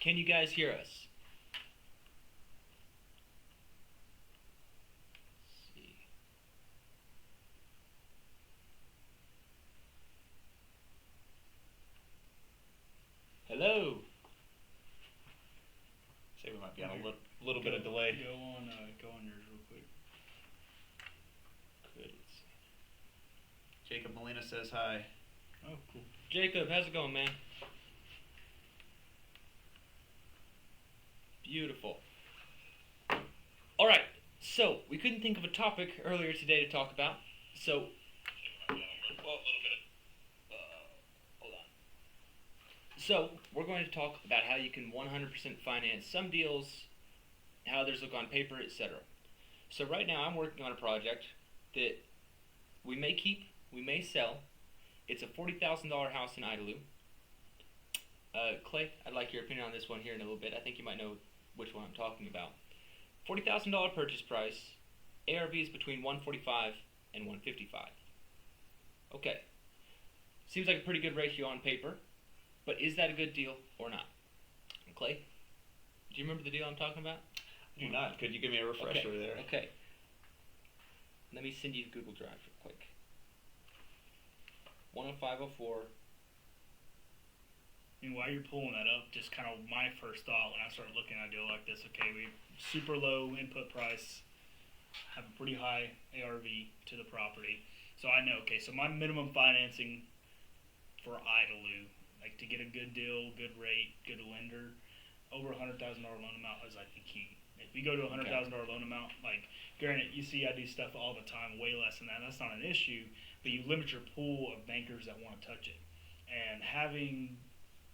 Can you guys hear us? Let's see. Hello. Say we might be on a little bit of delay. Go on yours real quick. Good. Jacob Molina says hi. Oh, cool. Jacob, how's it going, man? Beautiful. All right. So we couldn't think of a topic earlier today to talk about. So. Well, a little bit. Hold on. So we're going to talk about how you can 100% finance some deals, how others look on paper, etc. So right now I'm working on a project that we may keep, we may sell. It's a $40,000 house in Idalou. Clay, I'd like your opinion on this one here in a little bit. I think you might know which one I'm talking about. $40,000 purchase price. ARV is between 145 and 155. Okay. Seems like a pretty good ratio on paper, but is that a good deal or not? Clay, do you remember the deal I'm talking about? I do not. Could you give me a refresher there? Okay. Let me send you Google Drive real quick. 10504. And while you're pulling that up, just kind of my first thought when I started looking at a deal like this, okay, we super low input price, have a pretty high ARV to the property. So I know, okay, so my minimum financing for Idalou, like to get a good deal, good rate, good lender, over $100,000 loan amount is like the key. If we go to a $100,000 loan amount, like granted, you see I do stuff all the time, way less than that. That's not an issue, but you limit your pool of bankers that want to touch it, and having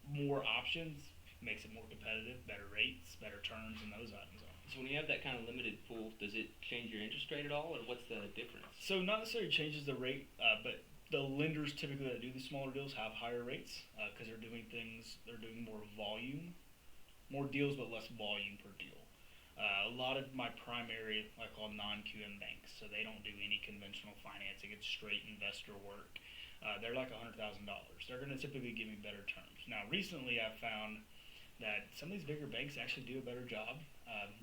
more options makes it more competitive, better rates, better terms, and those items on. So when you have that kind of limited pool, does it change your interest rate at all, or what's the difference? So not necessarily changes the rate, but the lenders typically that do these smaller deals have higher rates because they're doing more volume, more deals but less volume per deal. A lot of my primary, I call non-QM banks, so they don't do any conventional financing. It's straight investor work. They're like $100,000. They're going to typically give me better terms. Now, recently I've found that some of these bigger banks actually do a better job,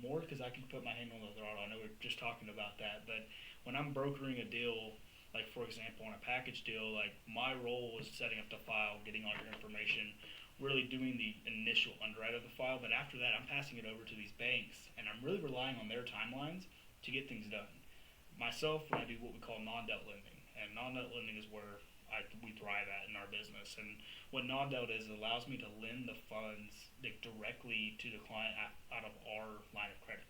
more because I can put my hand on the throttle. I know we're just talking about that, but when I'm brokering a deal, like for example on a package deal, like my role is setting up the file, getting all your information, really doing the initial underwrite of the file, but after that I'm passing it over to these banks, and I'm really relying on their timelines to get things done. Myself, when I do what we call non-debt lending, and non-debt lending is where we thrive at in our business, and what non-debt is, it allows me to lend the funds directly to the client out of our line of credit.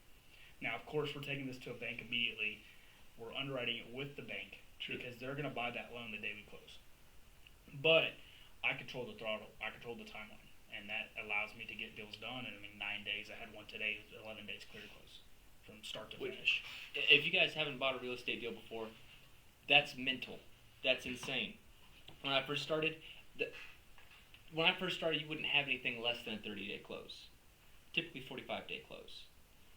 Now, of course, we're taking this to a bank immediately. We're underwriting it with the bank because they're going to buy that loan the day we close. But I control the throttle. I control the timeline, and that allows me to get deals done in 9 days. I had one today, 11 days clear to close from start to finish. If you guys haven't bought a real estate deal before, that's mental. That's insane. When I first started, you wouldn't have anything less than a 30-day close, typically 45-day close.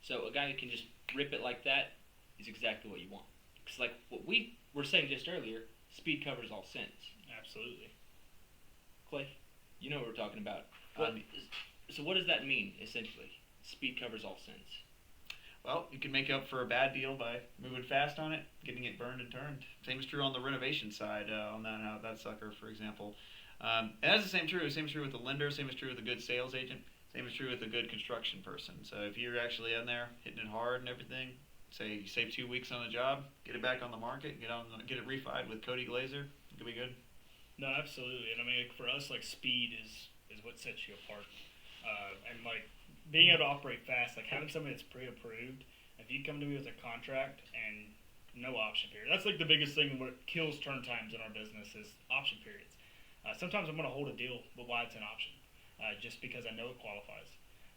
So a guy who can just rip it like that is exactly what you want. Because like what we were saying just earlier, speed covers all sins. Absolutely. Clay, you know what we're talking about. So what does that mean, essentially? Speed covers all sins. Well, you can make up for a bad deal by moving fast on it, getting it burned and turned. Same is true on the renovation side, on that sucker, for example. And that's the same is true with the lender, same is true with a good sales agent, same is true with a good construction person. So if you're actually in there hitting it hard and everything, say you save 2 weeks on the job, get it back on the market, get it refied with Cody Glaiser, it'll be good. No, absolutely. And I mean, for us, like speed is what sets you apart. And like being able to operate fast, like having somebody that's pre-approved. If you come to me with a contract and no option period, that's like the biggest thing. What kills turn times in our business is option periods. Sometimes I'm going to hold a deal, but why it's an option, just because I know it qualifies.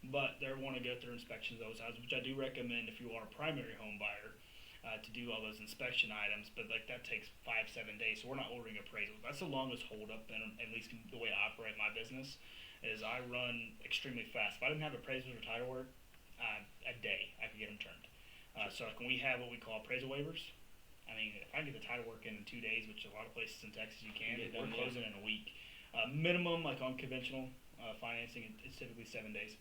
But they want to go through inspections of those houses, which I do recommend if you are a primary home buyer. To do all those inspection items, but like that takes 5-7 days, so we're not ordering appraisals. That's the longest hold up, and at least the way I operate my business is I run extremely fast. If I didn't have appraisals or title work, a day I could get them turned. So like when we have what we call appraisal waivers, I mean if I can get the title work in 2 days, which a lot of places in Texas you can, we're closing in a week. Minimum like on conventional financing, it's typically 7 days.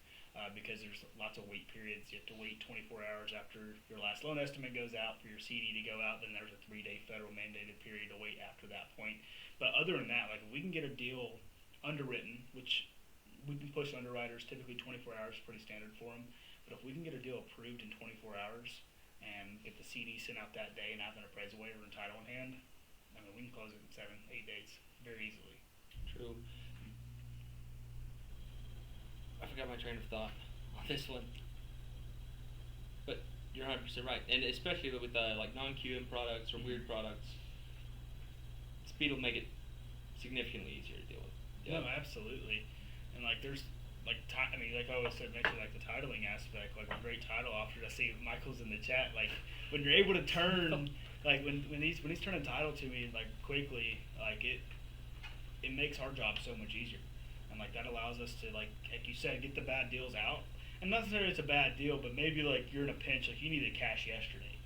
because there's lots of wait periods. You have to wait 24 hours after your last loan estimate goes out for your CD to go out. Then there's a 3-day federal mandated period to wait after that point. But other than that, like if we can get a deal underwritten, which we can push underwriters, typically 24 hours is pretty standard for them. But if we can get a deal approved in 24 hours and get the CD sent out that day and have an appraisal waiver and title in hand, I mean, we can close it in 7-8 days very easily. True. I forgot my train of thought on this one. But you're 100% right. And especially with like non-QM products or weird products, speed will make it significantly easier to deal with. No, absolutely. And like there's like I mean, like I always said, mention like the titling aspect, like a great title offer. I see Michael's in the chat. Like when you're able to turn, like when he's turning title to me like quickly, like it makes our job so much easier. And like that allows us to like you said, get the bad deals out. And not necessarily it's a bad deal, but maybe like you're in a pinch, like you needed cash yesterday.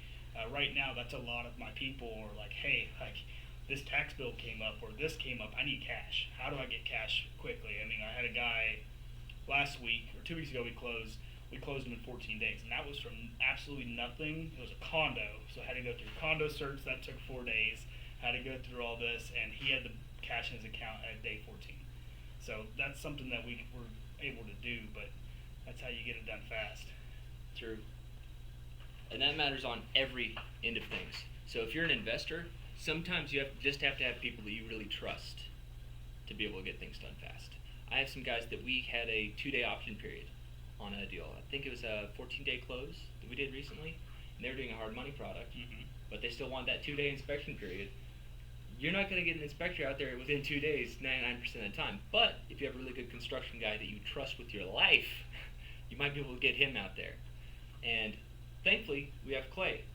Right now, that's a lot of my people are like, hey, like this tax bill came up or this came up, I need cash. How do I get cash quickly? I mean, I had a guy last week or 2 weeks ago we closed him in 14 days, and that was from absolutely nothing. It was a condo, so I had to go through condo search, that took 4 days, had to go through all this, and he had the cash in his account at day 14. So that's something that we were able to do, but that's how you get it done fast. True. And that matters on every end of things. So if you're an investor, sometimes you have to have people that you really trust to be able to get things done fast. I have some guys that we had a 2-day option period on a deal. I think it was a 14-day close that we did recently, and they were doing a hard money product, but they still want that 2-day inspection period. You're not going to get an inspector out there within 2 days 99% of the time, but if you have a really good construction guy that you trust with your life, you might be able to get him out there. And thankfully, we have Clay.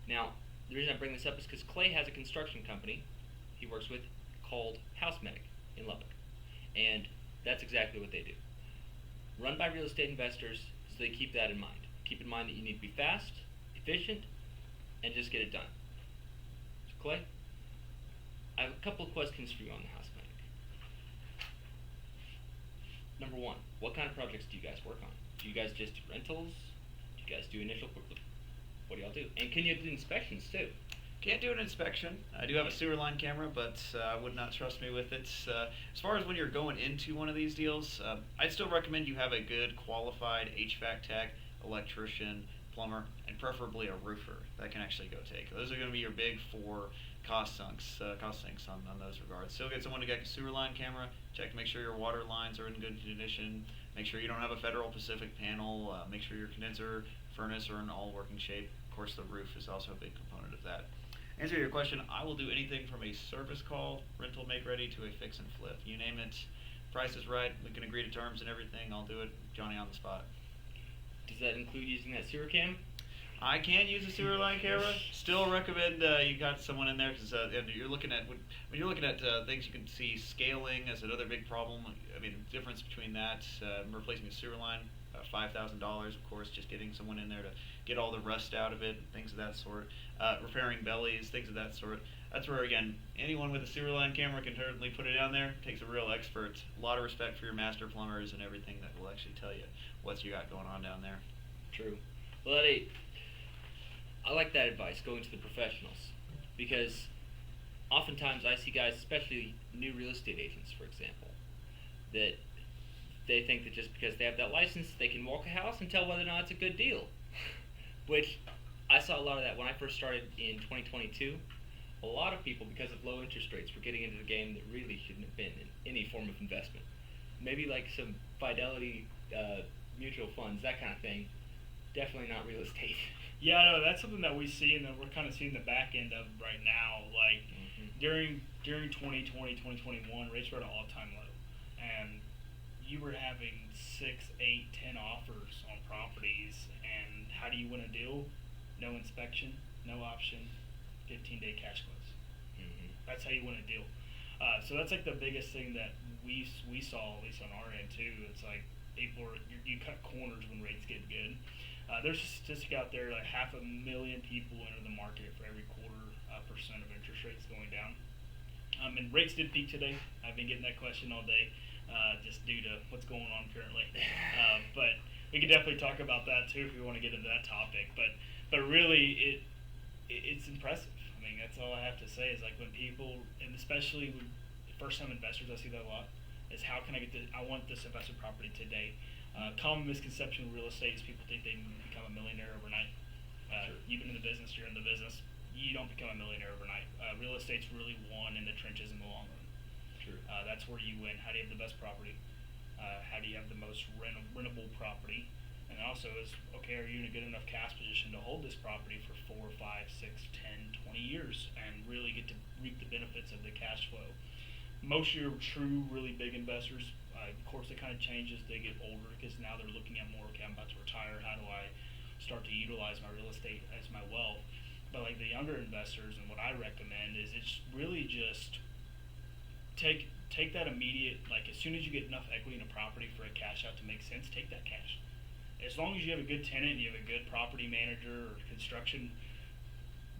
Now, the reason I bring this up is because Clay has a construction company he works with called House Medic in Lubbock. And that's exactly what they do. Run by real estate investors, so they keep that in mind. Keep in mind that you need to be fast, efficient, and just get it done. So Clay, I have a couple of questions for you on the House Medic. Number one, what kind of projects do you guys work on? Do you guys just do rentals? Do you guys do initial? What do y'all do? And can you do inspections too? Can't do an inspection. I do have a sewer line camera, but I would not trust me with it. As far as when you're going into one of these deals, I'd still recommend you have a good qualified HVAC tech, electrician, plumber, and preferably a roofer that can actually go take. Those are going to be your big 4 cost sinks on those regards. Still get someone to get a sewer line camera, check to make sure your water lines are in good condition, make sure you don't have a Federal Pacific panel, make sure your condenser, furnace are in all working shape. Of course, the roof is also a big component of that. Answer your question, I will do anything from a service call, rental make ready, to a fix and flip. You name it, price is right, we can agree to terms and everything, I'll do it, Johnny on the spot. Does that include using that sewer cam? I can use a sewer line camera. Still recommend you got someone in there because you're looking at when you're looking at things, you can see scaling as another big problem. I mean, the difference between that replacing a sewer line, $5,000, of course, just getting someone in there to get all the rust out of it, things of that sort. Repairing bellies, things of that sort. That's where, again, anyone with a sewer line camera can certainly put it down there. Takes a real expert. A lot of respect for your master plumbers and everything that will actually tell you what you got going on down there. True. Well, I like that advice, going to the professionals, because oftentimes I see guys, especially new real estate agents, for example, that they think that just because they have that license, they can walk a house and tell whether or not it's a good deal. Which I saw a lot of that when I first started in 2022. A lot of people, because of low interest rates, were getting into the game that really shouldn't have been in any form of investment. Maybe like some Fidelity mutual funds, that kind of thing. Definitely not real estate. Yeah, no, that's something that we see and that we're kind of seeing the back end of right now. Like during 2020, 2021, rates were at an all-time low, and you were having 6, 8, 10 offers on properties. And how do you win a deal? No inspection, no option, 15-day cash close. That's how you win a deal. So that's like the biggest thing that we saw, at least on our end too. It's like people you cut corners when rates get good. There's a statistic out there like 500,000 people enter the market for every % of interest rates going down. And rates did peak today. I've been getting that question all day. just due to what's going on currently. But we could definitely talk about that too if we want to get into that topic. But really, it's impressive. I mean, that's all I have to say is like when people, and especially when first-time investors, I see that a lot. Is how can I get this? I want this investment property today. Common misconception of real estate is people think they become a millionaire overnight. Sure. You've been in the business, you're in the business. You don't become a millionaire overnight. Real estate's really won in the trenches in the long run. True. That's where you win. How do you have the best property? How do you have the most rentable property? And also is, okay, are you in a good enough cash position to hold this property for 4, 5, 6, 10, 20 years and really get to reap the benefits of the cash flow? Most of your true, really big investors, of course, it kind of changes. They get older because now they're looking at more, okay, I'm about to retire. How do I start to utilize my real estate as my wealth? But like the younger investors, and what I recommend is it's really just take that immediate, like as soon as you get enough equity in a property for a cash out to make sense, take that cash. As long as you have a good tenant and you have a good property manager or construction,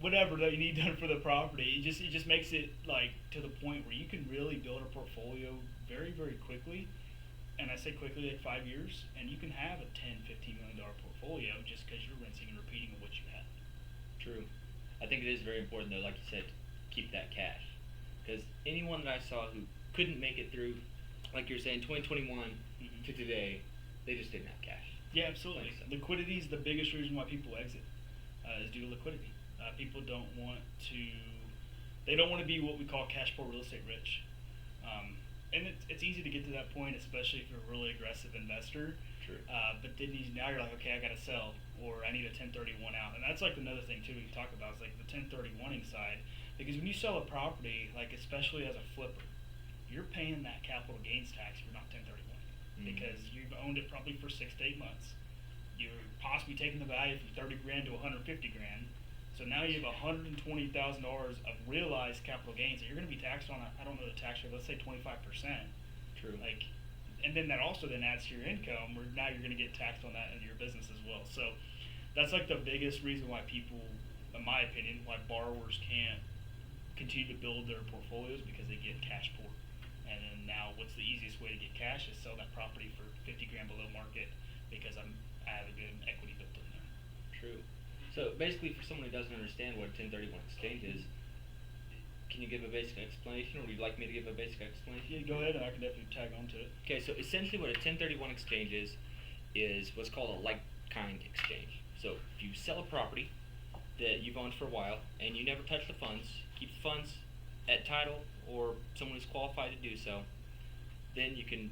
whatever that you need done for the property, it just makes it like to the point where you can really build a portfolio very, very quickly. And I say quickly, like 5 years, and you can have a $10, $15 million portfolio just because you're rinsing and repeating of what you had. True. I think it is very important, though, like you said, to keep that cash. Because anyone that I saw who couldn't make it through, like you're saying, 2021 to today, they just didn't have cash. Yeah, absolutely. Like so. Liquidity is the biggest reason why people exit, is due to liquidity. People don't want to, they don't want to be what we call cash poor real estate rich. And it's easy to get to that point, especially if you're a really aggressive investor. True. But then now you're like, okay, I got to sell, or I need a 1031 out. And that's like another thing, too, we can talk about is like the 1031ing side. Because when you sell a property, like especially as a flipper, you're paying that capital gains tax if you're not 1031. Because you've owned it probably for 6 to 8 months. You're possibly taking the value from 30 grand to 150 grand. So now you have $120,000 of realized capital gains that you're going to be taxed on. I don't know the tax rate. Let's say 25%. True. Like, and then that also then adds to your income, where now you're going to get taxed on that in your business as well. So that's like the biggest reason why people, in my opinion, why borrowers can't continue to build their portfolios, because they get cash poor. And then now, what's the easiest way to get cash is sell that property for 50 grand below market because I have a good equity built in there. True. So basically, for someone who doesn't understand what a 1031 exchange is, can you give a basic explanation, or would you like me to give a basic explanation? Yeah, go ahead, and I can definitely tag on to it. Okay, so essentially what a 1031 exchange is what's called a like-kind exchange. So if you sell a property that you've owned for a while, and you never touch the funds, keep the funds at title, or someone who's qualified to do so, then you can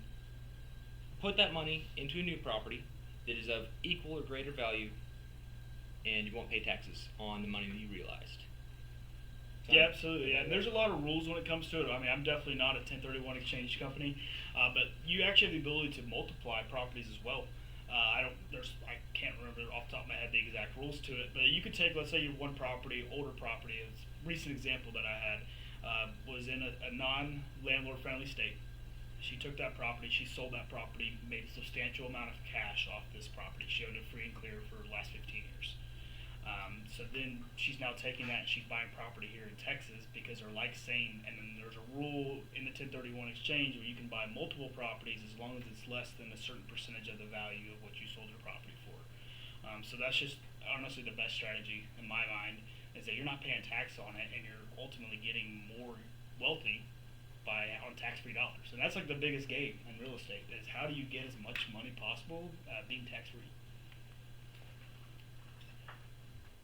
put that money into a new property that is of equal or greater value, and you won't pay taxes on the money that you realized. Yeah, absolutely. And there's a lot of rules when it comes to it. I mean, I'm definitely not a 1031 exchange company, but you actually have the ability to multiply properties as well. I can't remember off the top of my head the exact rules to it, but you could take, let's say you have one property, older property. A recent example that I had was in a non-landlord friendly state. She took that property, she sold that property, made a substantial amount of cash off this property. She owned it free and clear for the last 15 years. So then she's now taking that and she's buying property here in Texas because they're like same. And then there's a rule in the 1031 exchange where you can buy multiple properties as long as it's less than a certain percentage of the value of what you sold your property for. So that's just honestly the best strategy in my mind, is that you're not paying tax on it and you're ultimately getting more wealthy on tax-free dollars. And that's like the biggest game in real estate, is how do you get as much money possible being tax-free.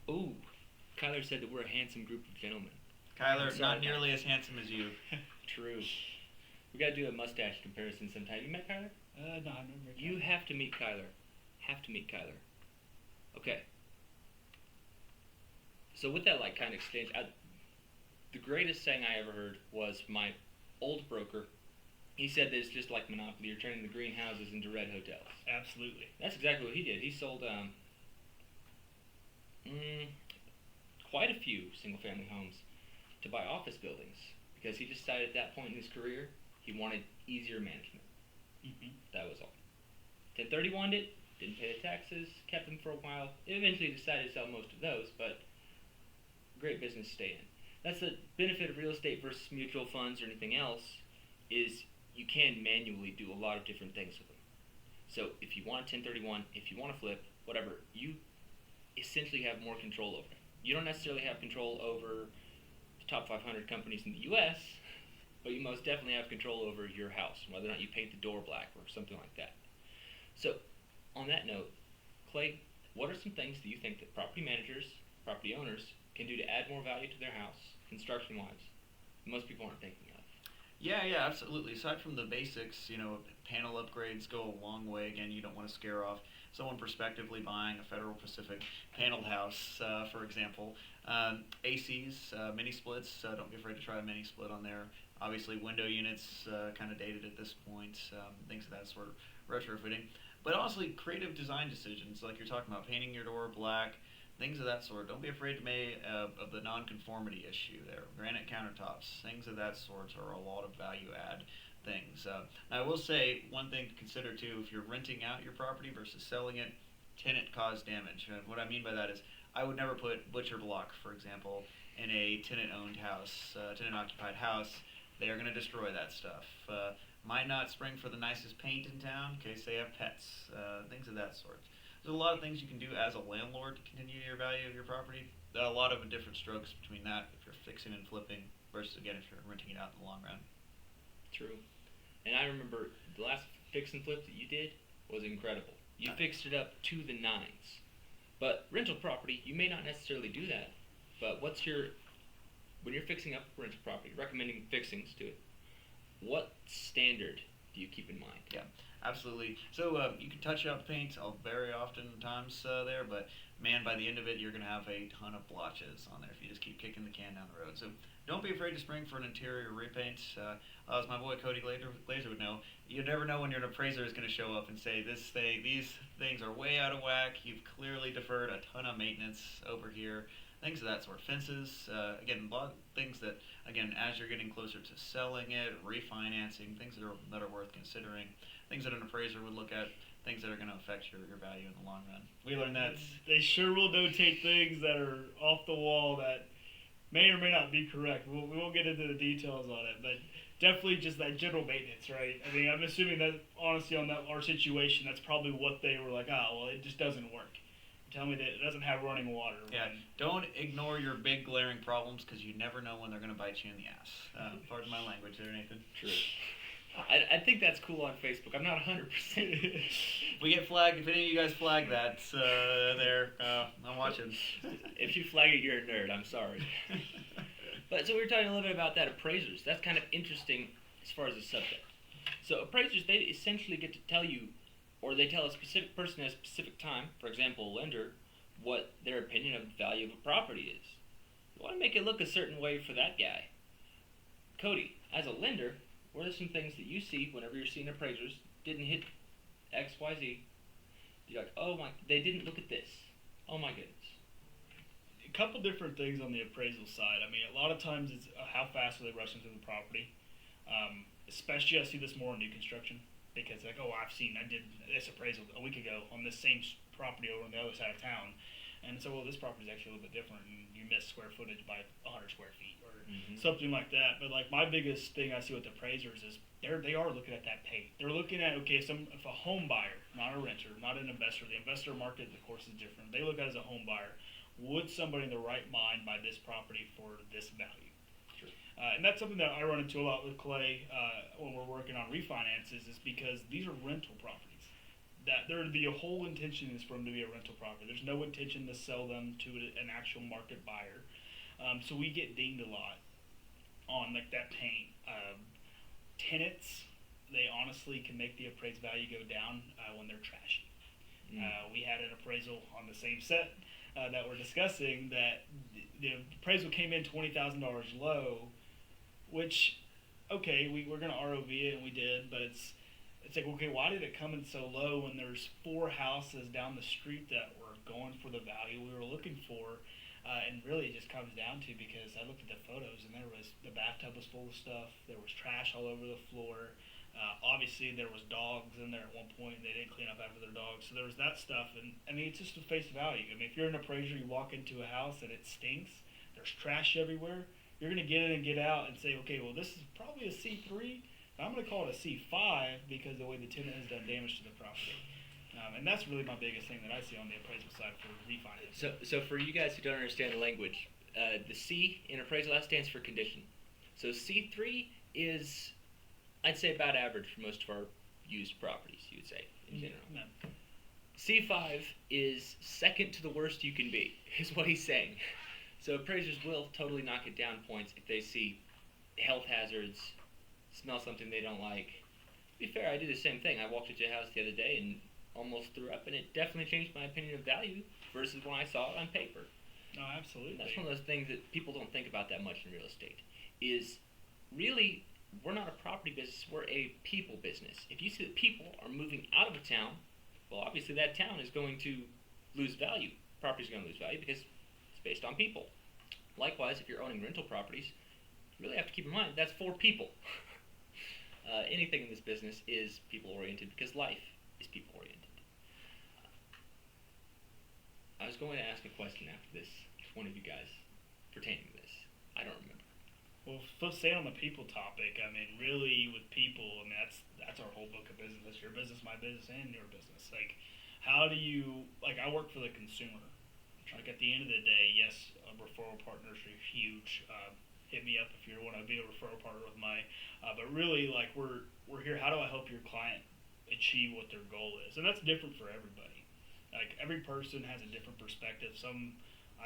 Ooh, Kyler said that we're a handsome group of gentlemen. Kyler, not nearly as handsome as you. True. We gotta do a mustache comparison sometime. You met Kyler? No, I've never met Kyler. You have to meet Kyler. Have to meet Kyler. Okay. So with that kind of exchange, the greatest thing I ever heard was my old broker. He said that it's just like Monopoly. You're turning the greenhouses into red hotels. Absolutely. That's exactly what he did. He sold quite a few single-family homes to buy office buildings because he decided at that point in his career he wanted easier management. That was all. 1031'd it, didn't pay the taxes, kept them for a while. Eventually decided to sell most of those, but great business to stay in. That's the benefit of real estate versus mutual funds or anything else, is you can manually do a lot of different things with them. So if you want a 1031, if you want to flip, whatever, you essentially have more control over it. You don't necessarily have control over the top 500 companies in the U.S., but you most definitely have control over your house, whether or not you paint the door black or something like that. So, on that note, Clay, what are some things that you think that property managers, property owners, can do to add more value to their house, construction-wise, most people aren't thinking of? Yeah, absolutely. Aside from the basics, panel upgrades go a long way. Again, you don't want to scare off someone prospectively buying a Federal Pacific paneled house, for example. ACs, mini splits, don't be afraid to try a mini split on there. Obviously, window units, kind of dated at this point, things of that sort, retrofitting. But also creative design decisions, like you're talking about painting your door black, things of that sort. Don't be afraid to make of the nonconformity issue there. Granite countertops, things of that sort are a lot of value add things. I will say one thing to consider too: if you're renting out your property versus selling it, tenant caused damage. And what I mean by that is, I would never put butcher block, for example, in a tenant-owned house, tenant-occupied house. They are going to destroy that stuff. Might not spring for the nicest paint in town in case they have pets, things of that sort. There's a lot of things you can do as a landlord to continue your value of your property. A lot of different strokes between that if you're fixing and flipping versus, again, if you're renting it out in the long run. True. And I remember the last fix and flip that you did was incredible. You fixed it up to the nines. But rental property, you may not necessarily do that. But when you're fixing up rental property, recommending fixings to it, what standard do you keep in mind? Yeah, absolutely. So you can touch up paint very often times there, but man, by the end of it, you're going to have a ton of blotches on there if you just keep kicking the can down the road. So don't be afraid to spring for an interior repaint. As my boy Cody Glaiser would know, you never know when your appraiser is going to show up and say, these things are way out of whack. You've clearly deferred a ton of maintenance over here. Things of that sort. Fences, again, a lot of things that, again, as you're getting closer to selling it, refinancing, things that are worth considering, things that an appraiser would look at, things that are going to affect your value in the long run. We learned that. They sure will notate things that are off the wall that may or may not be correct. We won't get into the details on it, but definitely just that general maintenance, right? I mean, I'm assuming that, honestly, on our situation, that's probably what they were like, well, it just doesn't work. Tell me that it doesn't have running water. Yeah, don't ignore your big glaring problems because you never know when they're going to bite you in the ass. Pardon my language there, Nathan. True. I think that's cool on Facebook. I'm not 100%. We get flagged. If any of you guys flag that, I'm watching. If you flag it, you're a nerd. I'm sorry. But so we were talking a little bit about that appraisers. That's kind of interesting as far as the subject. So appraisers, they essentially get to tell you, or they tell a specific person at a specific time, for example, a lender, what their opinion of the value of a property is. You want to make it look a certain way for that guy. Cody, as a lender, what are some things that you see whenever you're seeing appraisers didn't hit X, Y, Z? You're like, oh my, they didn't look at this. Oh my goodness. A couple different things on the appraisal side. I mean, a lot of times it's how fast are they rushing through the property. Especially I see this more in new construction. Because I did this appraisal a week ago on this same property over on the other side of town, and so this property is actually a little bit different, and you miss square footage by 100 square feet or something like that. But like my biggest thing I see with appraisers is they are looking at that paint. They're looking at if a home buyer, not a renter, not an investor. The investor market, of course, is different. They look at it as a home buyer. Would somebody in the right mind buy this property for this value? And that's something that I run into a lot with Clay when we're working on refinances, is because these are rental properties. That the whole intention is for them to be a rental property. There's no intention to sell them to an actual market buyer. So we get dinged a lot on like that paint. Tenants, they honestly can make the appraised value go down when they're trashy. We had an appraisal on the same set that we're discussing that the appraisal came in $20,000 low. Which, okay, we're going to ROV it, and we did, but it's like, okay, why did it come in so low when there's 4 houses down the street that were going for the value we were looking for? And really it just comes down to, because I looked at the photos, and the bathtub was full of stuff, there was trash all over the floor, obviously there was dogs in there at one point, and they didn't clean up after their dogs, so there was that stuff, and I mean, it's just a face value. I mean, if you're an appraiser, you walk into a house and it stinks, there's trash everywhere, you're going to get in and get out and say, okay, well, this is probably a C3. I'm going to call it a C5 because of the way the tenant has done damage to the property. And that's really my biggest thing that I see on the appraisal side for refinance. So for you guys who don't understand the language, the C in appraisal that stands for condition. So C3 is, I'd say, about average for most of our used properties, you would say, in general. No. C5 is second to the worst you can be, is what he's saying. So appraisers will totally knock it down points if they see health hazards, smell something they don't like. To be fair, I did the same thing. I walked into a house the other day and almost threw up, and it definitely changed my opinion of value versus when I saw it on paper. No, absolutely. That's one of those things that people don't think about that much in real estate. Is really, we're not a property business, we're a people business. If you see that people are moving out of a town, well, obviously that town is going to lose value. Property's going to lose value because it's based on people. Likewise, if you're owning rental properties, you really have to keep in mind that's for people. Anything in this business is people-oriented because life is people-oriented. I was going to ask a question after this to one of you guys pertaining to this. I don't remember. Well, let's stay on the people topic. I mean, really, with people, I mean, that's our whole book of business. That's your business, my business, and your business. Like, how do you, like, I work for the consumer. Like, at the end of the day, yes, referral partners are huge. Hit me up if you want to be a referral partner with my, but really, like, we're here, how do I help your client achieve what their goal is? And that's different for everybody. Like, every person has a different perspective. I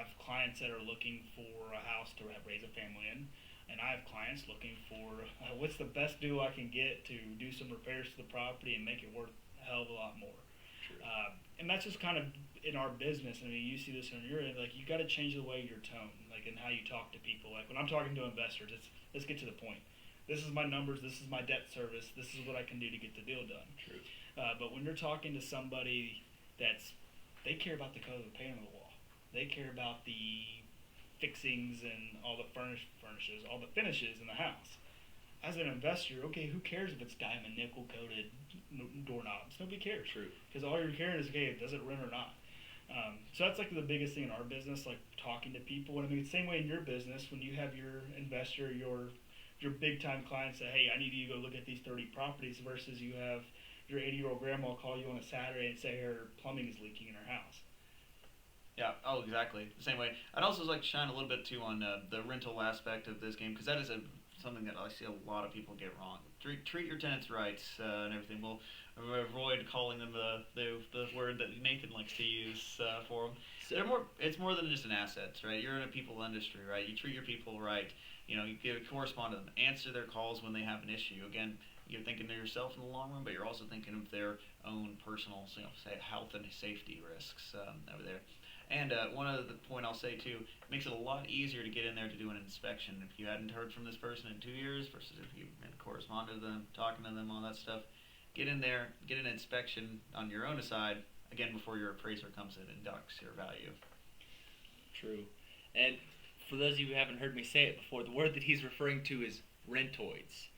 have clients that are looking for a house to raise a family in, and I have clients looking for what's the best deal I can get to do some repairs to the property and make it worth a hell of a lot more. And that's just kind of in our business. I mean, you see this on your end. Like, you got to change the way your tone, like, and how you talk to people. Like, when I'm talking to investors, let's get to the point. This is my numbers. This is my debt service. This is what I can do to get the deal done. True. But when you're talking to somebody they care about the color of the paint on the wall. They care about the fixings and all the furnishes, all the finishes in the house. As an investor, okay, who cares if it's diamond nickel coated doorknobs? Nobody cares. True. Because all you're caring is, okay, does it rent or not? So that's like the biggest thing in our business, like talking to people. And I mean, the same way in your business, when you have your investor, your big time client say, hey, I need you to go look at these 30 properties, versus you have your 80-year-old grandma call you on a Saturday and say her plumbing is leaking in her house. Yeah. Oh, exactly. The same way. I'd also like to shine a little bit too on the rental aspect of this game, because that is something that I see a lot of people get wrong. Treat your tenants right and everything. We'll avoid calling them the word that Nathan likes to use for them. It's more than just an asset, right? You're in a people industry, right? You treat your people right. You know, you correspond to them, answer their calls when they have an issue. Again, you're thinking of yourself in the long run, but you're also thinking of their own personal, say, health and safety risks over there. And one other point I'll say too, it makes it a lot easier to get in there to do an inspection. If you hadn't heard from this person in 2 years versus if you've been corresponding to them, talking to them, all that stuff, get in there, get an inspection on your own side, again, before your appraiser comes in and deducts your value. True. And for those of you who haven't heard me say it before, the word that he's referring to is rentoids.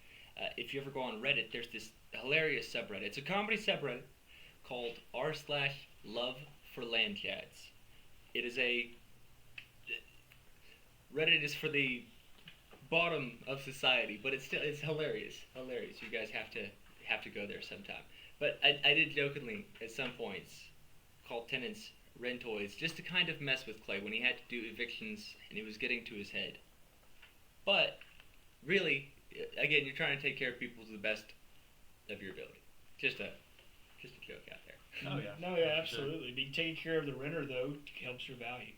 If you ever go on Reddit, there's this hilarious subreddit. It's a comedy subreddit called r/love for land chads. It is Reddit is for the bottom of society, but it's hilarious. Hilarious. You guys have to go there sometime. But I did jokingly at some points call tenants rentoids just to kind of mess with Clay when he had to do evictions and it was getting to his head. But really, again, you're trying to take care of people to the best of your ability. Just a joke out there. Oh yeah. No, yeah, absolutely. Sure. Being taking care of the renter though helps your value.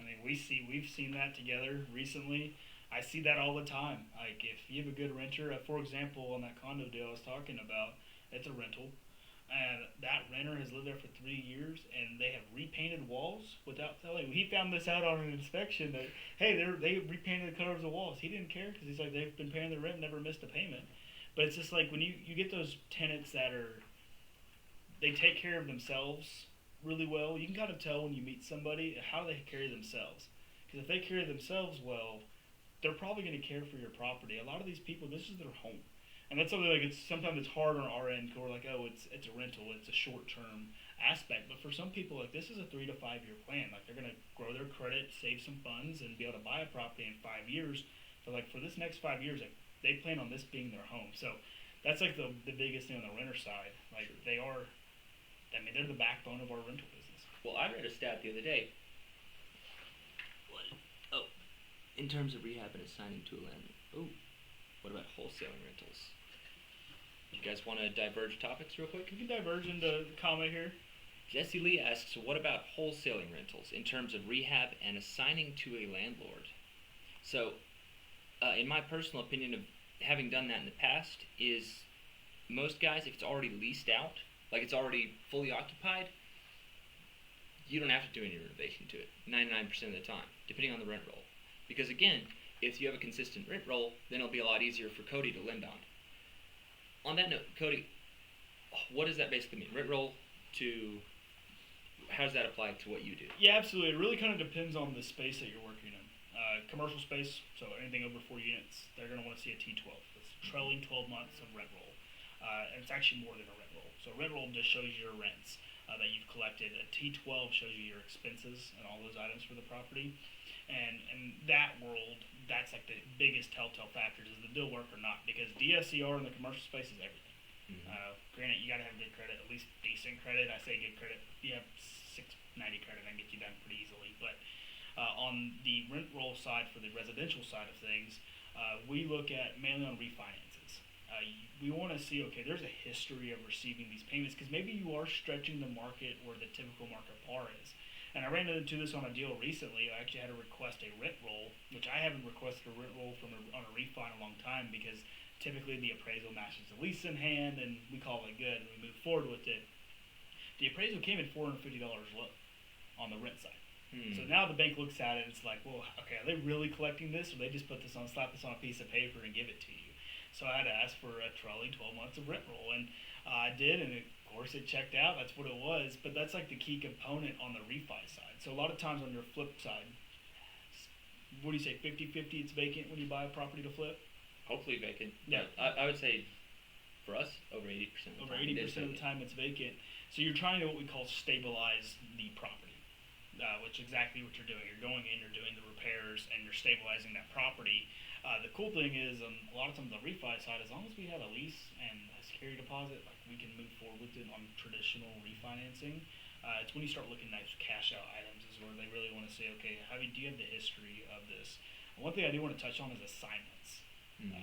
I mean, we've seen that together recently. I see that all the time. Like, if you have a good renter, for example, on that condo deal I was talking about, it's a rental, and that renter has lived there for 3 years, and they have repainted walls without telling. He found this out on an inspection that, hey, they repainted the color of the walls. He didn't care because he's like, they've been paying their rent, never missed a payment. But it's just like when you get those tenants that they take care of themselves really well. You can kind of tell when you meet somebody how they carry themselves. Because if they carry themselves well, they're probably going to care for your property. A lot of these people, this is their home. And that's something like sometimes it's hard on our end because we're like, oh, it's a rental, it's a short-term aspect. But for some people, like, this is a 3 to 5 year plan. Like, they're going to grow their credit, save some funds, and be able to buy a property in 5 years. So, like, for this next 5 years, like, they plan on this being their home. So that's like the biggest thing on the renter side. Like True. they are, I mean, they're the backbone of our rental business. Well, I read a stat the other day. What? Oh, in terms of rehab and assigning to a landlord. Oh, what about wholesaling rentals? You guys want to diverge topics real quick? You can diverge into the comment here. Jesse Lee asks, what about wholesaling rentals in terms of rehab and assigning to a landlord? So, in my personal opinion of having done that in the past, is most guys, if it's already leased out, like it's already fully occupied, you don't have to do any renovation to it 99% of the time, depending on the rent roll. Because again, if you have a consistent rent roll, then it'll be a lot easier for Cody to lend on. On that note, Cody, what does that basically mean? Rent roll to, how does that apply to what you do? Yeah, absolutely. It really kind of depends on the space that you're working in. Commercial space, so anything over 4 units, they're going to want to see a T12. It's trailing 12 months of rent roll. And it's actually more than a rent roll. So a rent roll just shows your rents that you've collected. A T12 shows you your expenses and all those items for the property. And in that world, that's like the biggest telltale factor. Does the deal work or not? Because DSCR in the commercial space is everything. Mm-hmm. Granted, you got to have good credit, at least decent credit. I say good credit. If you have 690 credit, I can get you done pretty easily. But on the rent roll side, for the residential side of things, we look at mainly on refinances. We want to see, okay, there's a history of receiving these payments because maybe you are stretching the market where the typical market par is. And I ran into this on a deal recently. I actually had to request a rent roll, which I haven't requested a rent roll on a refi in a long time because typically the appraisal matches the lease in hand and we call it good and we move forward with it. The appraisal came in $450 low on the rent side. So now the bank looks at it and it's like, well, okay, are they really collecting this or they just slap this on a piece of paper and give it to you? So I had to ask for a trailing 12 months of rent roll and I did and of course it checked out, that's what it was, but that's like the key component on the refi side. So a lot of times on your flip side, what do you say, 50-50 it's vacant when you buy a property to flip? Hopefully vacant. Yeah. I would say for us, over 80% of the time. Over 80% of the time it's vacant. So you're trying to what we call stabilize the property, which is exactly what you're doing. You're going in, you're doing the repairs, and you're stabilizing that property. The cool thing is, a lot of times on the refi side, as long as we have a lease and a security deposit, like we can move forward with it on traditional refinancing. It's when you start looking at cash out items is where they really want to say, okay, do you have the history of this? And one thing I do want to touch on is assignments.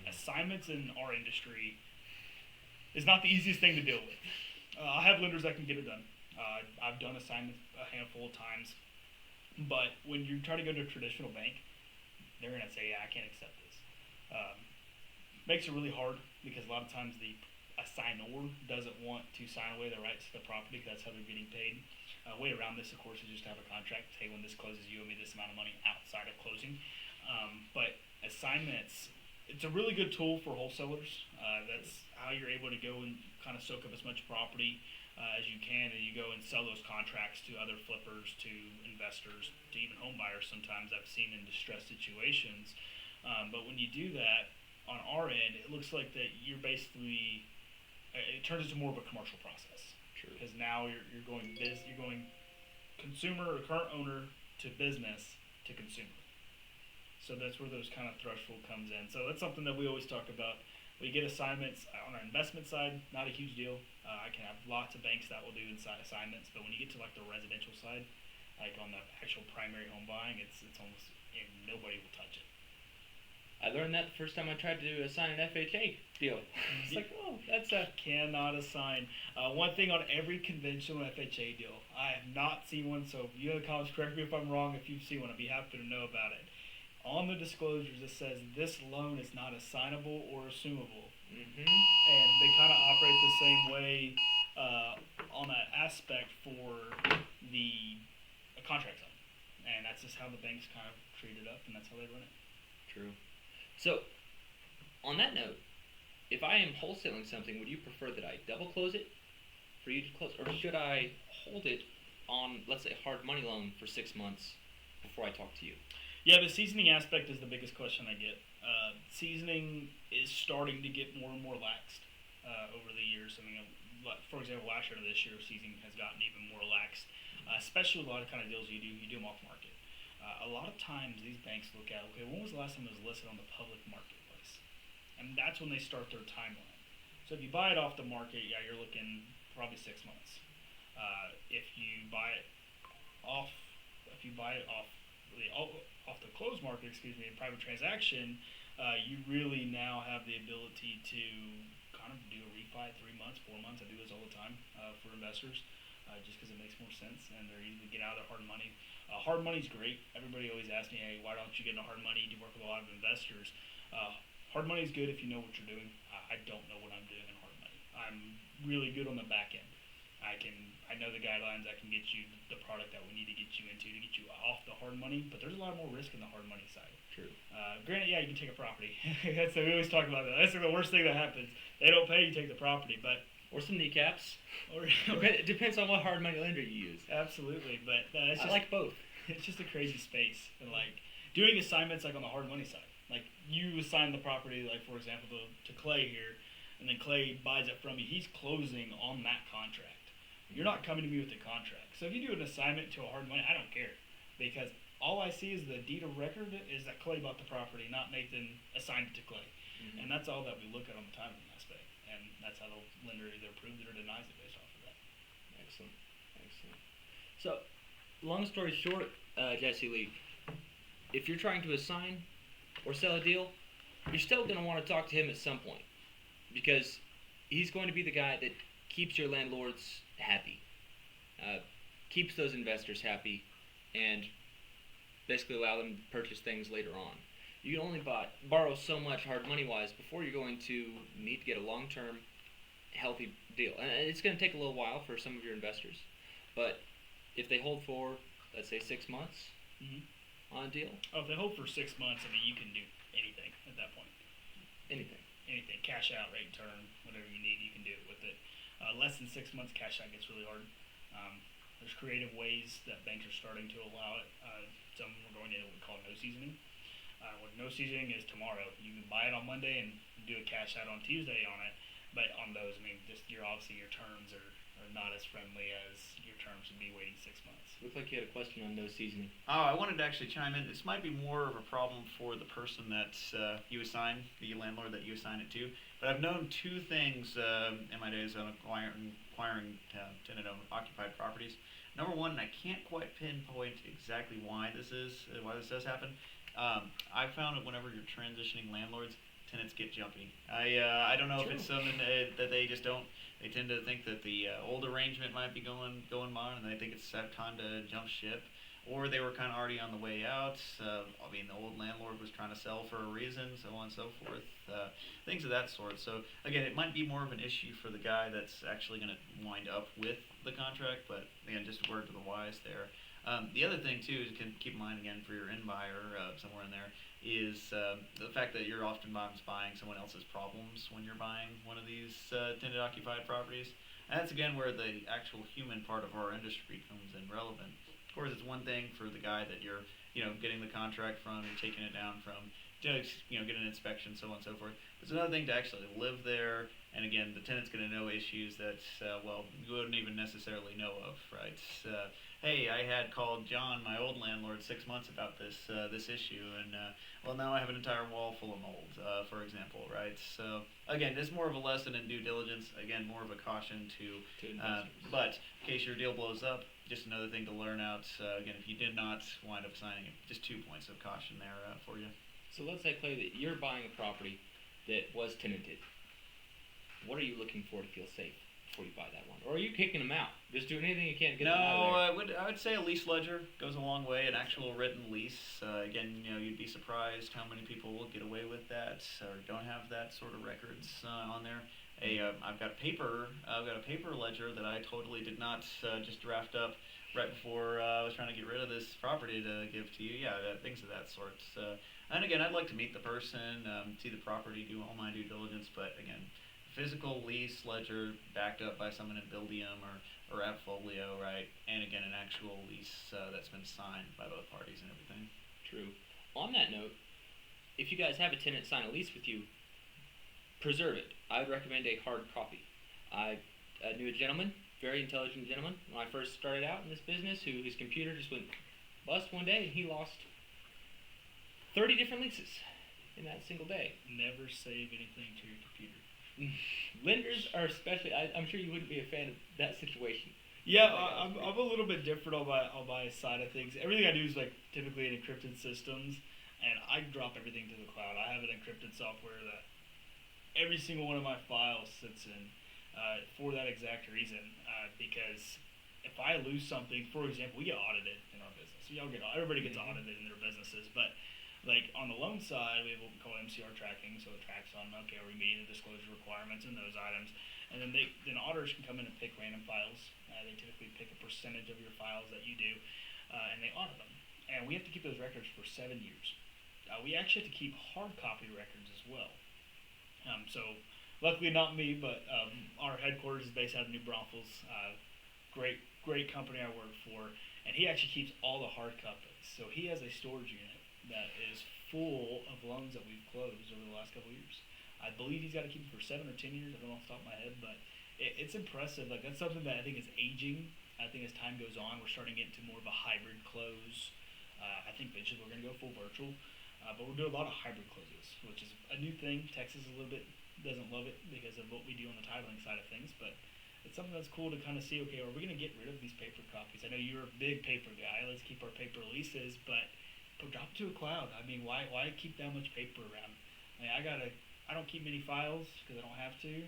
Assignments in our industry is not the easiest thing to deal with. I have lenders that can get it done. I've done assignments a handful of times, but when you try to go to a traditional bank, they're going to say, yeah, I can't accept this. Makes it really hard because a lot of times the assignor doesn't want to sign away the rights to the property because that's how they're getting paid. Way around this, of course, is just to have a contract. Hey, when this closes, you owe me this amount of money outside of closing. But assignments, it's a really good tool for wholesalers. That's how you're able to go and kind of soak up as much property as you can, and you go and sell those contracts to other flippers, to investors, to even home buyers. Sometimes I've seen in distressed situations. But when you do that, on our end, it looks like that you're basically, it turns into more of a commercial process. True. Because now you're going consumer or current owner to business to consumer. So that's where those kind of threshold comes in. So that's something that we always talk about. We get assignments on our investment side, not a huge deal. I can have lots of banks that will do inside assignments, but when you get to like the residential side, like on the actual primary home buying, it's almost nobody will touch it. I learned that the first time I tried to assign an FHA deal. It's like, oh, that's a... Cannot assign. One thing on every conventional FHA deal, I have not seen one, so if you in the comments, correct me if I'm wrong, if you've seen one, I'd be happy to know about it. On the disclosures, it says this loan is not assignable or assumable. Mm-hmm. And they kind of operate the same way on that aspect for the contract side. And that's just how the banks kind of treat it up, and that's how they run it. True. So, on that note, if I am wholesaling something, would you prefer that I double close it for you to close, or should I hold it on, let's say, a hard money loan for 6 months before I talk to you? Yeah, the seasoning aspect is the biggest question I get. Seasoning is starting to get more and more laxed over the years. I mean, for example, last year to this year, seasoning has gotten even more laxed, especially with a lot of kind of deals you do them off market. A lot of times these banks look at, okay, when was the last time it was listed on the public marketplace? And that's when they start their timeline. So if you buy it off the market, yeah, you're looking probably 6 months. If you buy it off, if you buy it off the closed market, excuse me, in private transaction, you really now have the ability to kind of do a refi 3 months, 4 months. I do this all the time for investors, just because it makes more sense and they're easy to get out of their hard money. Hard money's great. Everybody always asks me, hey, why don't you get into hard money? You work with a lot of investors. Hard money is good if you know what you're doing. I don't know what I'm doing in hard money. I'm really good on the back end. I know the guidelines. I can get you the product that we need to get you into to get you off the hard money. But there's a lot more risk in the hard money side. True. Granted, yeah, you can take a property. We always talk about that. That's the worst thing that happens. They don't pay, you take the property. But Or some kneecaps. It depends on what hard money lender you use. absolutely. But it's I just, like both. it's just a crazy space. And like doing assignments like on the hard money side. Like you assign the property, like for example, to Clay here, and then Clay buys it from you. He's closing on that contract. You're not coming to me with the contract. So if you do an assignment to a hard money, I don't care, because all I see is the deed of record is that Clay bought the property, not Nathan assigned it to Clay. And that's all that we look at on the title aspect. And that's how the lender either approves it or denies it based off of that. Excellent. Excellent. So, long story short, Jesse Lee, if you're trying to assign or sell a deal, you're still going to want to talk to him at some point, because he's going to be the guy that keeps your landlords happy, keeps those investors happy, and basically allow them to purchase things later on. You can only borrow so much hard money-wise before you're going to need to get a long-term, healthy deal. And it's going to take a little while for some of your investors, but if they hold for, let's say, 6 months on a deal. Oh, if they hold for 6 months, I mean, you can do anything at that point. Anything. Cash out, rate, term, whatever you need, you can do it with it. Less than 6 months, cash out gets really hard. There's creative ways that banks are starting to allow it. Some are going into what we call no seasoning. What no seasoning is tomorrow. You can buy it on Monday and do a cash out on Tuesday on it. But on those, I mean, just obviously your terms are not as friendly as your terms would be waiting 6 months. Looks like you had a question on no seasoning. Oh, I wanted to actually chime in. This might be more of a problem for the person that you assign, the landlord that you assign it to. But I've known two things in my days of acquiring tenant-owned occupied properties. Number one, and I can't quite pinpoint exactly why this does happen. I found that whenever you're transitioning landlords, tenants get jumpy. I don't know if it's something that they just don't. They tend to think that the old arrangement might be going on, and they think it's time to jump ship, or they were kind of already on the way out. I mean, the old landlord was trying to sell for a reason, so on and so forth. Things of that sort. So again, it might be more of an issue for the guy that's actually going to wind up with the contract. But again, just a word to the wise there. The other thing too is can keep in mind again for your end buyer somewhere in there is the fact that you're oftentimes buying someone else's problems when you're buying one of these tenant occupied properties. And that's again where the actual human part of our industry comes in relevant. Of course, it's one thing for the guy that you're getting the contract from and taking it down from, get an inspection, so on and so forth. It's another thing to actually live there, and again, the tenant's going to know issues that you wouldn't even necessarily know of, right? Hey, I had called John, my old landlord, 6 months about this issue, and now I have an entire wall full of mold, for example, right? So again, it's more of a lesson in due diligence. Again, more of a caution to but in case your deal blows up, just another thing to learn out. Again, if you did not wind up signing it, just 2 points of caution there for you. So let's say, Clay, that you're buying a property that was tenanted. What are you looking for to feel safe before you buy that one? Or are you kicking them out? Just doing anything you can to get them out of there? I would say a lease ledger goes a long way, an actual written lease. Again, you'd be surprised how many people will get away with that or don't have that sort of records on there. I've got a paper ledger that I totally did not just draft up right before I was trying to get rid of this property to give to you. Things of that sort. And again, I'd like to meet the person, see the property, do all my due diligence. But again, physical lease ledger backed up by someone in Buildium or Appfolio, right? And again, an actual lease that's been signed by both parties and everything. True. On that note, if you guys have a tenant sign a lease with you, preserve it. I would recommend a hard copy. I knew a gentleman, very intelligent gentleman, when I first started out in this business, who his computer just went bust one day, and he lost 30 different leases in that single day. Never save anything to your computer. Lenders are especially. I'm sure you wouldn't be a fan of that situation. Yeah, I'm a little bit different on my side of things. Everything I do is like typically in encrypted systems, and I drop everything to the cloud. I have an encrypted software that every single one of my files sits in for that exact reason. Because if I lose something, for example, we get audited in our business. Everybody gets audited in their businesses, but like on the loan side, we have what we call MCR tracking, so it tracks on okay, are we meeting the disclosure requirements and those items, and then auditors can come in and pick random files. They typically pick a percentage of your files that you do, and they audit them. And we have to keep those records for 7 years. We actually have to keep hard copy records as well. So luckily not me, but our headquarters is based out of New Braunfels. Great company I work for, and he actually keeps all the hard copies. So he has a storage unit that is full of loans that we've closed over the last couple of years. I believe he's got to keep them for 7 or 10 years. I don't know off the top of my head, but it's impressive. Like that's something that I think is aging. I think as time goes on, we're starting to get into more of a hybrid close. I think eventually we're going to go full virtual, but we're doing a lot of hybrid closes, which is a new thing. Texas a little bit doesn't love it because of what we do on the titling side of things, but it's something that's cool to kind of see. Okay, are we going to get rid of these paper copies? I know you're a big paper guy. Let's keep our paper leases, but drop it to a cloud. I mean, why keep that much paper around? I mean, I don't keep many files because I don't have to.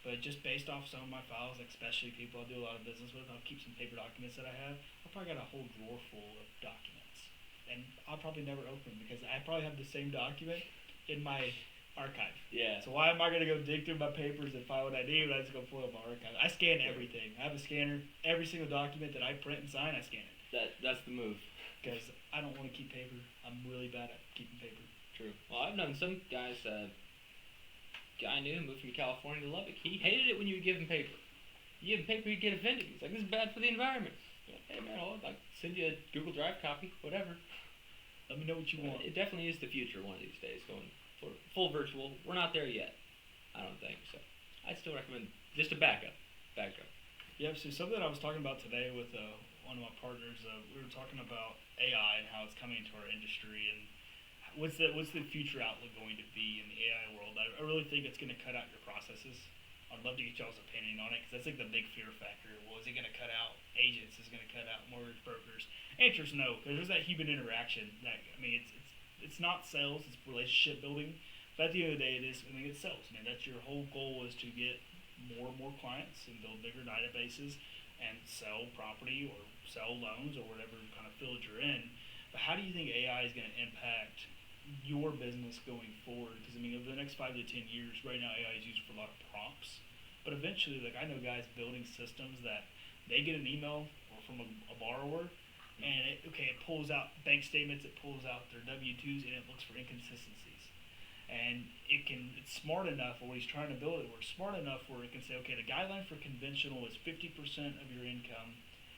But just based off some of my files, like especially people I do a lot of business with, I'll keep some paper documents that I have. I've probably got a whole drawer full of documents. And I'll probably never open them because I probably have the same document in my archive. Yeah. So why am I going to go dig through my papers and find what I need when I just go pull up my archive? I scan everything. I have a scanner. Every single document that I print and sign, I scan it. That's the move. Because I don't want to keep paper. I'm really bad at keeping paper. True. Well, I've known some guys. Guy I knew moved from California to Lubbock. He hated it when you would give him paper. You give him paper, he'd get offended. He's like, "This is bad for the environment." Like, hey man, I'll send you a Google Drive copy, whatever. Let me know what you want. It definitely is the future one of these days, going for full virtual. We're not there yet, I don't think. So I'd still recommend just a backup. Yeah, so something I was talking about today with one of my partners, we were talking about AI and how it's coming into our industry and what's the future outlook going to be in the AI world. I really think it's going to cut out your processes. I'd love to get y'all's opinion on it because that's like the big fear factor. Well, is it going to cut out agents? Is it going to cut out mortgage brokers? Answer's no, because there's that human interaction. It's not sales, it's relationship building. But at the end of the day, it's sales. I mean, that's your whole goal is to get more and more clients and build bigger databases and sell property or sell loans or whatever kind of field you're in. But how do you think AI is going to impact your business going forward? Because I mean, over the next 5 to 10 years, right now AI is used for a lot of prompts, but eventually, like I know guys building systems that they get an email or from a borrower, and it pulls out bank statements, it pulls out their W-2s, and it looks for inconsistencies. And it's smart enough, or he's trying to build it, where it's smart enough where it can say, okay, the guideline for conventional is 50% of your income.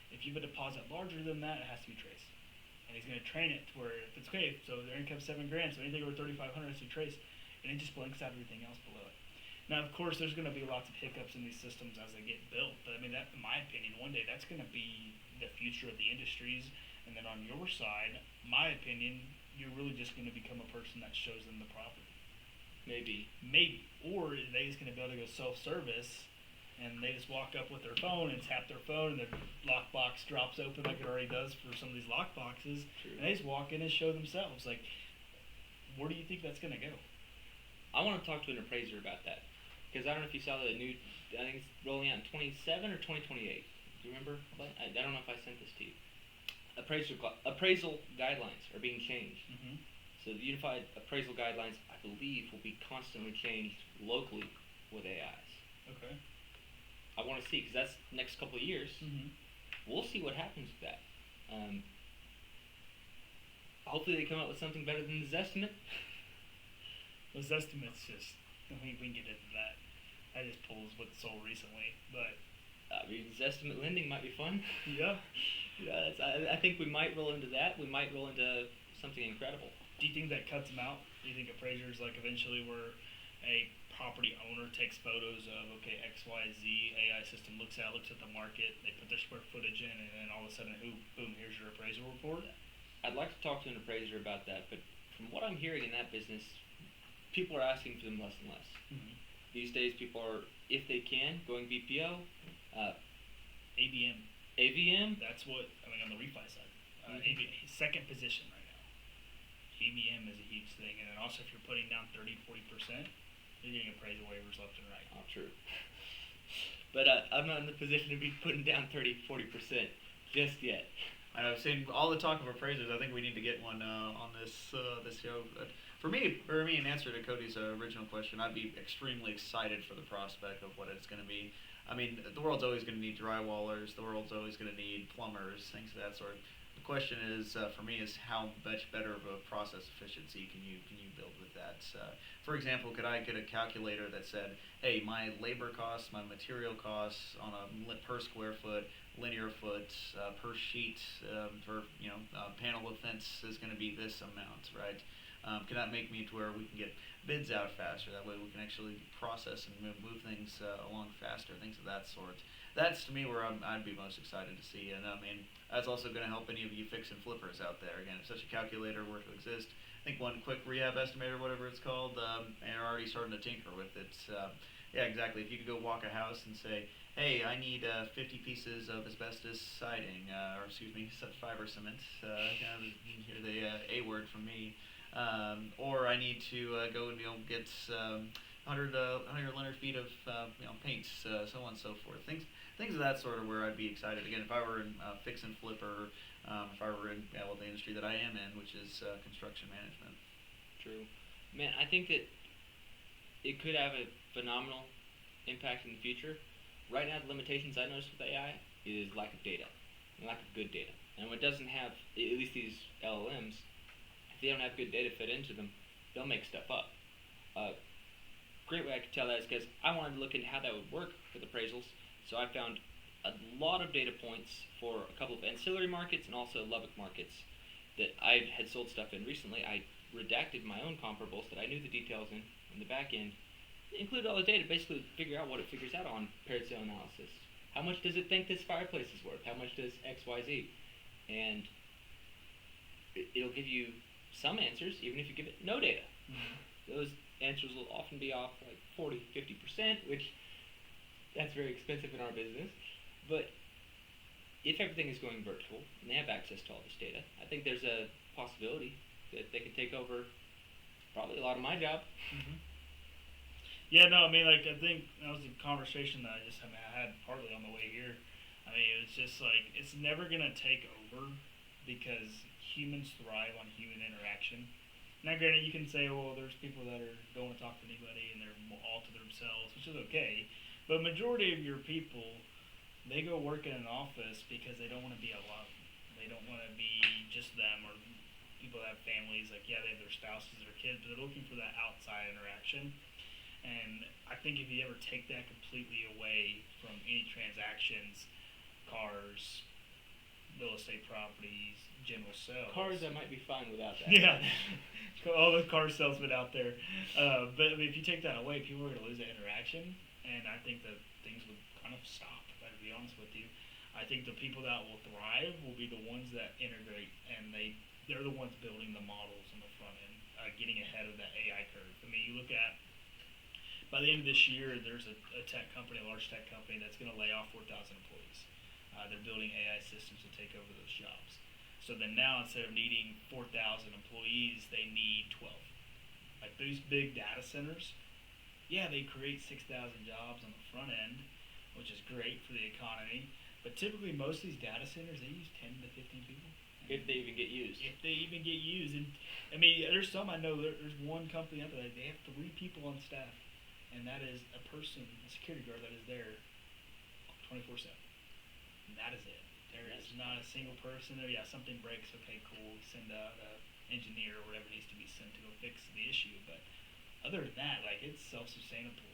If you have a deposit larger than that, it has to be traced. And he's going to train it to where if it's okay, so their income's $7,000, so anything over $3,500 has to be traced, and it just blanks out everything else below it. Now, of course, there's going to be lots of hiccups in these systems as they get built, but I mean, that, in my opinion, one day that's going to be the future of the industries. And then on your side, my opinion, you're really just going to become a person that shows them the property. Maybe. Or they just going to be able to go self-service. And they just walk up with their phone and tap their phone, and their lockbox drops open like it already does for some of these lockboxes. And they just walk in and show themselves. Like, where do you think that's going to go? I want to talk to an appraiser about that. Because I don't know if you saw the new, I think it's rolling out in 27 or 2028. Do you remember? I don't know if I sent this to you. Appraisal guidelines are being changed. Mm-hmm. So the unified appraisal guidelines, I believe, will be constantly changed locally with AIs. Okay. I want to see, because that's next couple of years. Mm-hmm. We'll see what happens with that. Hopefully they come up with something better than the Zestimate. Those estimates just, I mean, we can get into that. I just pulled what's sold recently, but I mean, Zestimate lending might be fun. Yeah. Yeah, I think we might roll into that. We might roll into something incredible. Do you think that cuts them out? Do you think appraisers, like, eventually where a property owner takes photos of, okay, XYZ, AI system looks at the market, they put their square footage in, and then all of a sudden, boom, here's your appraisal report? I'd like to talk to an appraiser about that, but from what I'm hearing in that business, people are asking for them less and less. Mm-hmm. these days people are, if they can, going BPO, ABM. AVM. That's what on the refi side. Mhm. ABM, second position right now. ABM is a huge thing, and then also if you're putting down 30-40%, you're getting appraisal waivers left and right. Oh, true. But I'm not in the position to be putting down 30-40% just yet. I've seen all the talk of appraisers. I think we need to get one on this show. For me, in answer to Cody's original question, I'd be extremely excited for the prospect of what it's going to be. I mean, the world's always going to need drywallers. The world's always going to need plumbers, things of that sort. The question is, for me, is how much better of a process efficiency can you build with that? For example, could I get a calculator that said, hey, my labor costs, my material costs on a per square foot, linear foot, per sheet for panel of fence is going to be this amount, right? Can that make me to where we can get bids out faster? That way we can actually process and move things along faster, things of that sort. That's to me where I'd be most excited to see. And I mean, that's also going to help any of you fix and flippers out there. Again, if such a calculator were to exist, I think one quick rehab estimator, whatever it's called, and are already starting to tinker with it. Yeah, exactly. If you could go walk a house and say, hey, I need 50 pieces of asbestos siding, or excuse me, fiber cement. You can hear the A word from me. Or I need to go and get 100 linear feet of paint, so on and so forth. Things of that sort of where I'd be excited. Again, if I were in fix and flip, or if I were in the industry that I am in, which is construction management. True. Man, I think that it could have a phenomenal impact in the future. Right now, the limitations I notice with AI is lack of data, and lack of good data. And when it doesn't have, at least these LLMs, if they don't have good data fit into them, they'll make stuff up. Great way I could tell that is because I wanted to look into how that would work with appraisals. So I found a lot of data points for a couple of ancillary markets and also Lubbock markets that I had sold stuff in recently. I redacted my own comparables that I knew the details in the back end. Included all the data, basically figure out what it figures out on paired sale analysis. How much does it think this fireplace is worth? How much does XYZ? And it'll give you some answers, even if you give it no data. Mm-hmm. Those answers will often be off like 40-50%, which that's very expensive in our business. But if everything is going virtual and they have access to all this data, I think there's a possibility that they could take over probably a lot of my job. Mm-hmm. Yeah, no, I mean, like, I think that was a conversation that I had partly on the way here. I mean, it was just like, it's never going to take over because humans thrive on human interaction. Now, granted, you can say, well, there's people that don't want to talk to anybody and they're all to themselves, which is okay. But majority of your people, they go work in an office because they don't want to be alone. They don't want to be just them, or people that have families. Like, yeah, they have their spouses, their kids, but they're looking for that outside interaction. And I think if you ever take that completely away from any transactions, cars, real estate properties, general sales. Cars, I might be fine without that. Yeah, all the car salesmen out there. But I mean, if you take that away, people are going to lose that interaction, and I think that things would kind of stop. To be honest with you, I think the people that will thrive will be the ones that integrate, and they're the ones building the models on the front end, getting ahead of that AI curve. I mean, you look at. By the end of this year, there's a tech company, a large tech company, that's going to lay off 4,000 employees. They're building AI systems to take over those jobs. So then now, instead of needing 4,000 employees, they need 12. Like these big data centers, yeah, they create 6,000 jobs on the front end, which is great for the economy. But typically, most of these data centers, they use 10 to 15 people. If they even get used. If they even get used. And I mean, there's some I know, there's one company out there, they have 3 people on staff. And that is a person, a security guard that is there 24/7. And that is it. There is not a single person there. Yeah, something breaks. Okay, cool. We send out an engineer or whatever needs to be sent to go fix the issue. But other than that, like, it's self-sustainable,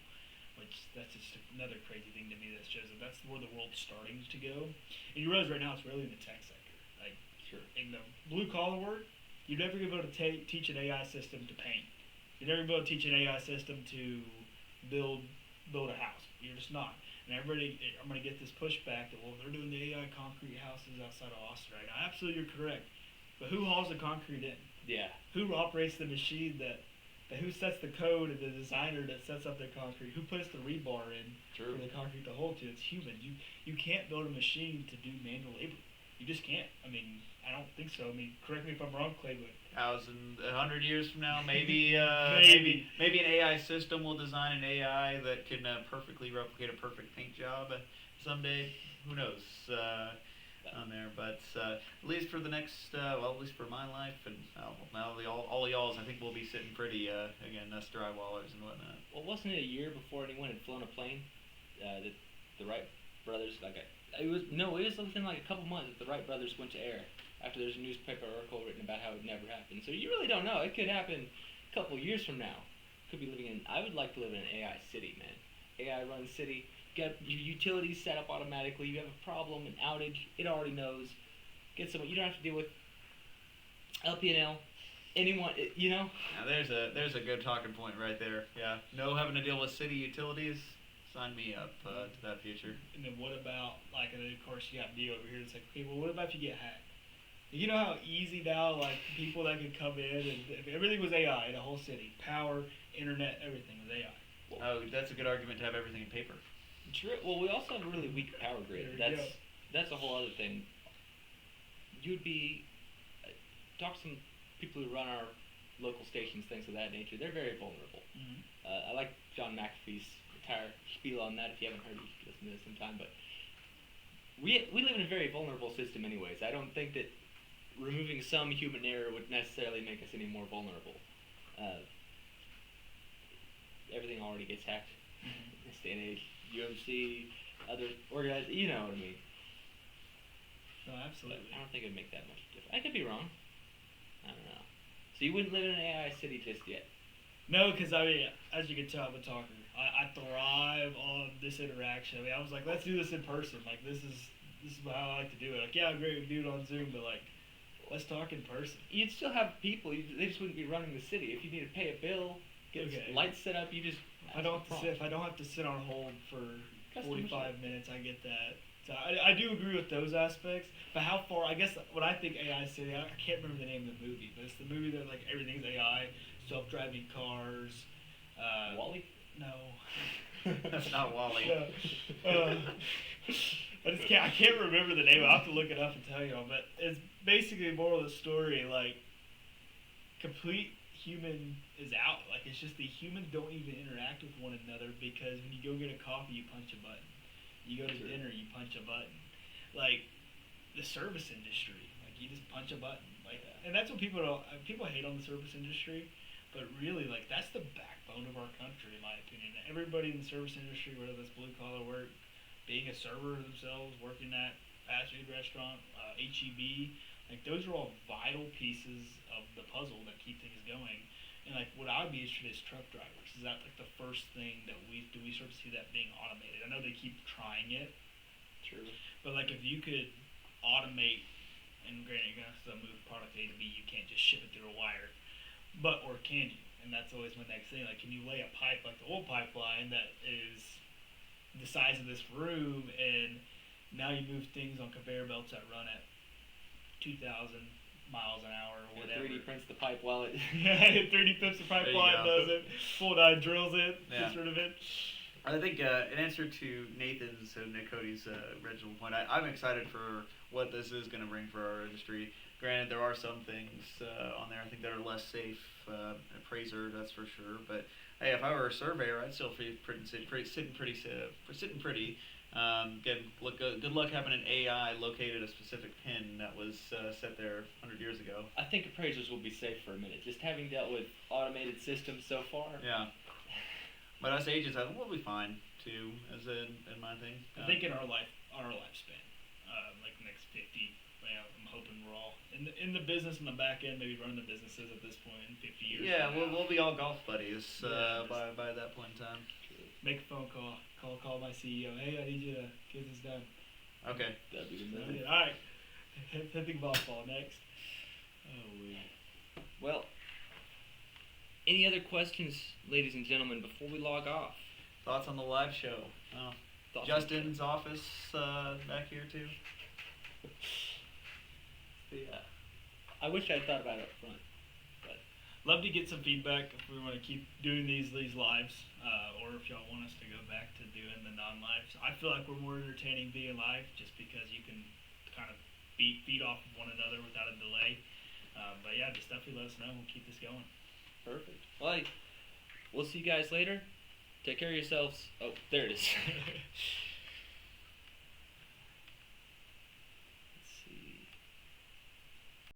which that's just another crazy thing to me that shows that that's where the world's starting to go. And you realize right now it's really in the tech sector. Like, sure, in the blue-collar work, you're never going to be able to teach an AI system to paint. You're never going to be able to teach an AI system to build a house. You're just not. And everybody, I'm going to get this pushback that, well, they're doing the AI concrete houses outside of Austin right now. Absolutely, you're correct. But who hauls the concrete in? Yeah. Who operates the machine that But who sets the code and the designer that sets up the concrete? Who puts the rebar in True. for the concrete to hold to? It's human. You can't build a machine to do manual labor. You just can't. I mean, I don't think so. I mean, correct me if I'm wrong, Clay, but 100 years from now, maybe Maybe. maybe an AI system will design an AI that can perfectly replicate a perfect paint job someday. Who knows on there? But at least for the next, at least for my life and now all of y'all's, I think we'll be sitting pretty again, us drywallers and whatnot. Well, wasn't it a year before anyone had flown a plane? The Wright brothers, it was within like a couple months that the Wright brothers went to air after there's a newspaper article written about how it never happened. So you really don't know. It could happen a couple years from now. Could be living in. I would like to live in an AI city, man. AI run city. Get your utilities set up automatically. You have a problem, an outage, it already knows. Get someone. You don't have to deal with LP&L. Anyone, Now there's a good talking point right there. Yeah, no having to deal with city utilities. Sign me up to that future. and then what about like? And then of course you got me over here. It's like, okay, well, what about if you get hacked? You know how easy now, like people that could come in and if everything was AI, the whole city, power, internet, everything was AI. Oh, that's a good argument to have everything in paper. True. Well, we also have a really weak power grid. There you go. That's a whole other thing. You'd be talk to some people who run our local stations, things of that nature. They're very vulnerable. Mm-hmm. I like John McAfee's entire spiel on that. If you haven't heard it, you should listen to it sometime. But we live in a very vulnerable system, anyways. I don't think that removing some human error would necessarily make us any more vulnerable. Everything already gets hacked in this day and age. UMC, other organized, you know what I mean. No, But absolutely. I don't think it would make that much difference. I could be wrong. I don't know. So you wouldn't live in an AI city just yet? No, because I mean, as you can tell, I'm a talker. I thrive on this interaction. I mean, I was like, let's do this in person. Like, this is how I like to do it. Like, yeah, I'm great with do it on Zoom, but like, let's talk in person. You'd still have people. They just wouldn't be running the city. If you need to pay a bill, get Okay. lights set up, you just. If I don't have to sit on hold for Custom 45 minutes, I get that. So I do agree with those aspects, but how far? I guess when I think AI City, I can't remember the name of the movie, but it's the movie that like everything's AI, self-driving cars. Wall-E? No. That's not Wall-E. No. I can't remember the name. I'll have to look it up and tell y'all. But it's basically moral of the story, like complete human is out. Like it's just the humans don't even interact with one another because when you go get a coffee, you punch a button. You go to True. dinner, you punch a button. Like the service industry, like you just punch a button. Like, and that's what people hate on the service industry, but really, like that's the backbone of our country, in my opinion. Everybody in the service industry, whether that's blue collar work, being a server themselves, working at fast food restaurant, HEB, like those are all vital pieces of the puzzle that keep things going. And like what I would be interested in is truck drivers. Is that like the first thing that we start to see that being automated? I know they keep trying it, True. but like if you could automate, and granted you're gonna have to move product A to B, you can't just ship it through a wire. But or can you? And that's always my next thing. Like, can you lay a pipe like the old pipeline that is the size of this room, and now you move things on conveyor belts that run at 2,000 miles an hour or whatever. 3D prints the pipe while it. Yeah, 3D prints the pipeline, does it. Full nine drills it, Yeah. gets rid of it. I think in answer to Nathan's and Cody's original point, I'm excited for what this is going to bring for our industry. Granted, there are some things on there I think that are less safe. Appraiser, that's for sure. But hey, if I were a surveyor, I'd still be sitting pretty. Good luck having an AI located a specific pin that was set there 100 years ago. I think appraisers will be safe for a minute. Just having dealt with automated systems so far. Yeah. But us agents, I think we'll be fine too, as in my thing. I think in our lifespan, like next 50, I'm hoping we're all in the business in the back end, maybe running the businesses at this point in 50 years. Yeah, from now. we'll be all golf buddies Yeah, by that point in time. Make a phone call. Call my CEO. Hey, I need you to get this done. Okay. That'd be the So, move. yeah, all right. Hitting volleyball next. Well, any other questions, ladies and gentlemen, before we log off? Thoughts on the live show? Oh. Thoughts Justin's office back here too. Yeah. I wish I'd thought about it up front. But love to get some feedback if we want to keep doing these lives, or if y'all want us to go back to doing the non-lives. I feel like we're more entertaining being live just because you can kind of feed off of one another without a delay. But yeah, just definitely let us know and we'll keep this going. Perfect. Well, we'll see you guys later. Take care of yourselves. Oh, there it is.